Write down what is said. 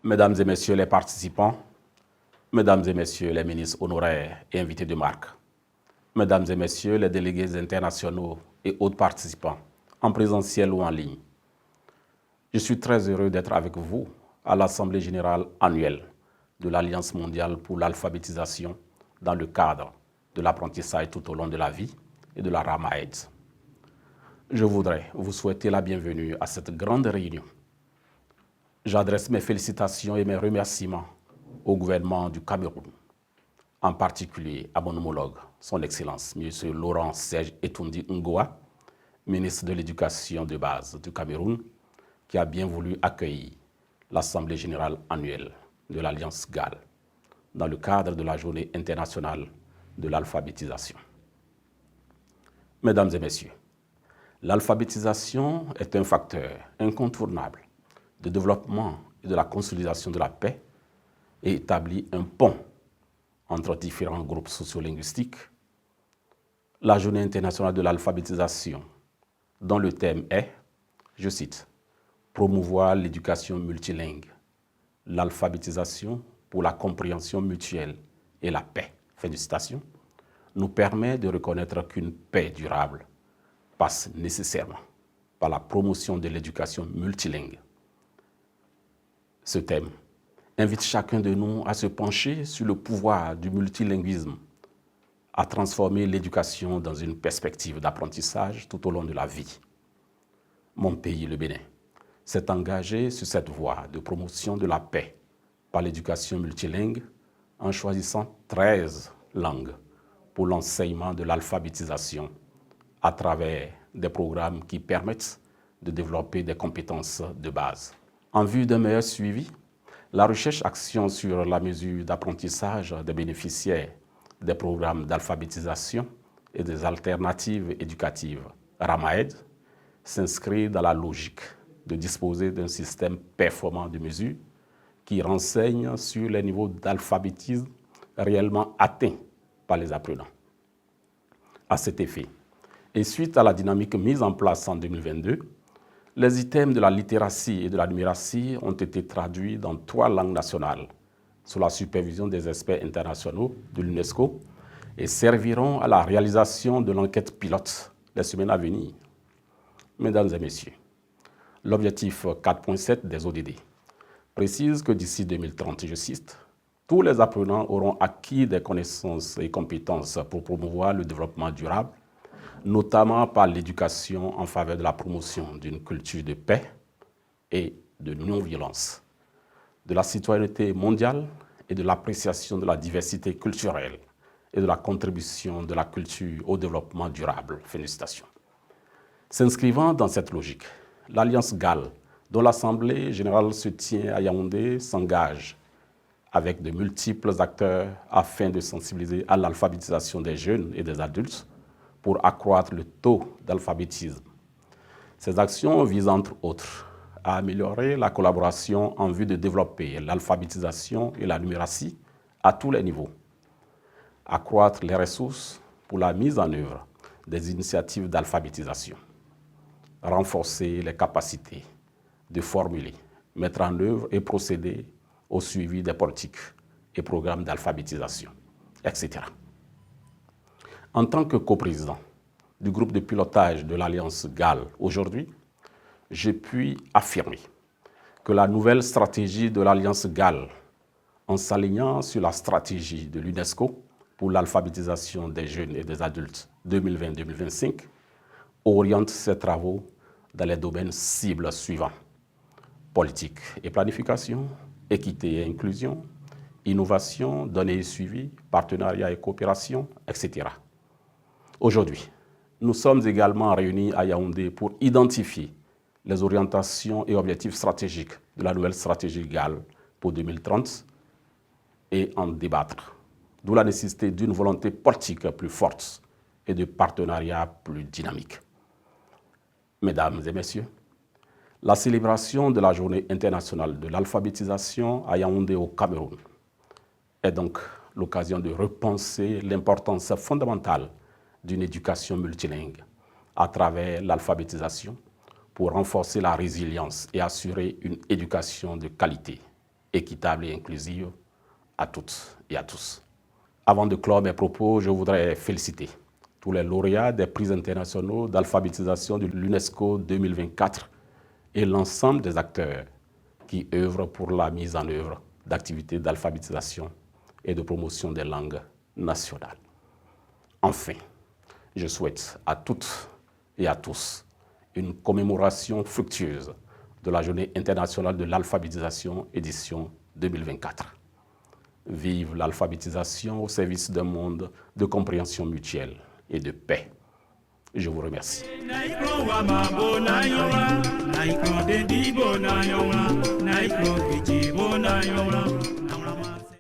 Mesdames et messieurs les participants, mesdames et messieurs les ministres honoraires et invités de marque, mesdames et messieurs les délégués internationaux et autres participants, en présentiel ou en ligne, je suis très heureux d'être avec vous à l'Assemblée générale annuelle de l'Alliance mondiale pour l'alphabétisation dans le cadre de l'apprentissage tout au long de la vie et de la RAMAED. Je voudrais vous souhaiter la bienvenue à cette grande réunion. J'adresse mes félicitations et mes remerciements au gouvernement du Cameroun, en particulier à mon homologue, son Excellence, M. Laurent Serge Etoundi Ngoa, ministre de l'Éducation de base du Cameroun, qui a bien voulu accueillir l'Assemblée générale annuelle de l'Alliance GAL dans le cadre de la Journée internationale de l'alphabétisation. Mesdames et messieurs, l'alphabétisation est un facteur incontournable de développement et de la consolidation de la paix et établit un pont entre différents groupes sociolinguistiques. La Journée internationale de l'alphabétisation, dont le thème est, je cite, « Promouvoir l'éducation multilingue, l'alphabétisation pour la compréhension mutuelle et la paix », fin de citation, nous permet de reconnaître qu'une paix durable passe nécessairement par la promotion de l'éducation multilingue. Ce thème invite chacun de nous à se pencher sur le pouvoir du multilinguisme, à transformer l'éducation dans une perspective d'apprentissage tout au long de la vie. Mon pays, le Bénin, s'est engagé sur cette voie de promotion de la paix par l'éducation multilingue en choisissant 13 langues pour l'enseignement de l'alphabétisation à travers des programmes qui permettent de développer des compétences de base. En vue d'un meilleur suivi, la recherche-action sur la mesure d'apprentissage des bénéficiaires des programmes d'alphabétisation et des alternatives éducatives RAMAED s'inscrit dans la logique de disposer d'un système performant de mesure qui renseigne sur les niveaux d'alphabétisme réellement atteints par les apprenants. À cet effet, et suite à la dynamique mise en place en 2022, les items de la littératie et de la numératie ont été traduits dans 3 langues nationales sous la supervision des experts internationaux de l'UNESCO et serviront à la réalisation de l'enquête pilote les semaines à venir. Mesdames et messieurs, l'objectif 4.7 des ODD précise que d'ici 2030, je cite, « Tous les apprenants auront acquis des connaissances et compétences pour promouvoir le développement durable, notamment par l'éducation en faveur de la promotion d'une culture de paix et de non-violence, de la citoyenneté mondiale et de l'appréciation de la diversité culturelle et de la contribution de la culture au développement durable. » Fin de citation. S'inscrivant dans cette logique, l'Alliance GAL, dont l'Assemblée générale se tient à Yaoundé, s'engage avec de multiples acteurs afin de sensibiliser à l'alphabétisation des jeunes et des adultes pour accroître le taux d'alphabétisme. Ces actions visent entre autres à améliorer la collaboration en vue de développer l'alphabétisation et la numératie à tous les niveaux, accroître les ressources pour la mise en œuvre des initiatives d'alphabétisation, renforcer les capacités de formuler, mettre en œuvre et procéder au suivi des politiques et programmes d'alphabétisation, etc. En tant que coprésident du groupe de pilotage de l'Alliance GAL aujourd'hui, je puis affirmer que la nouvelle stratégie de l'Alliance GAL, en s'alignant sur la stratégie de l'UNESCO pour l'alphabétisation des jeunes et des adultes 2020-2025, oriente ses travaux dans les domaines cibles suivants: politique et planification, équité et inclusion, innovation, données et suivi, partenariat et coopération, etc. Aujourd'hui, nous sommes également réunis à Yaoundé pour identifier les orientations et objectifs stratégiques de la nouvelle stratégie GAL pour 2030 et en débattre, d'où la nécessité d'une volonté politique plus forte et de partenariats plus dynamiques. Mesdames et messieurs, la célébration de la Journée internationale de l'alphabétisation à Yaoundé au Cameroun est donc l'occasion de repenser l'importance fondamentale d'une éducation multilingue à travers l'alphabétisation pour renforcer la résilience et assurer une éducation de qualité, équitable et inclusive à toutes et à tous. Avant de clore mes propos, je voudrais féliciter tous les lauréats des prix internationaux d'alphabétisation de l'UNESCO 2024 et l'ensemble des acteurs qui œuvrent pour la mise en œuvre d'activités d'alphabétisation et de promotion des langues nationales. Enfin, je souhaite à toutes et à tous une commémoration fructueuse de la Journée internationale de l'alphabétisation édition 2024. Vive l'alphabétisation au service d'un monde de compréhension mutuelle et de paix. Je vous remercie.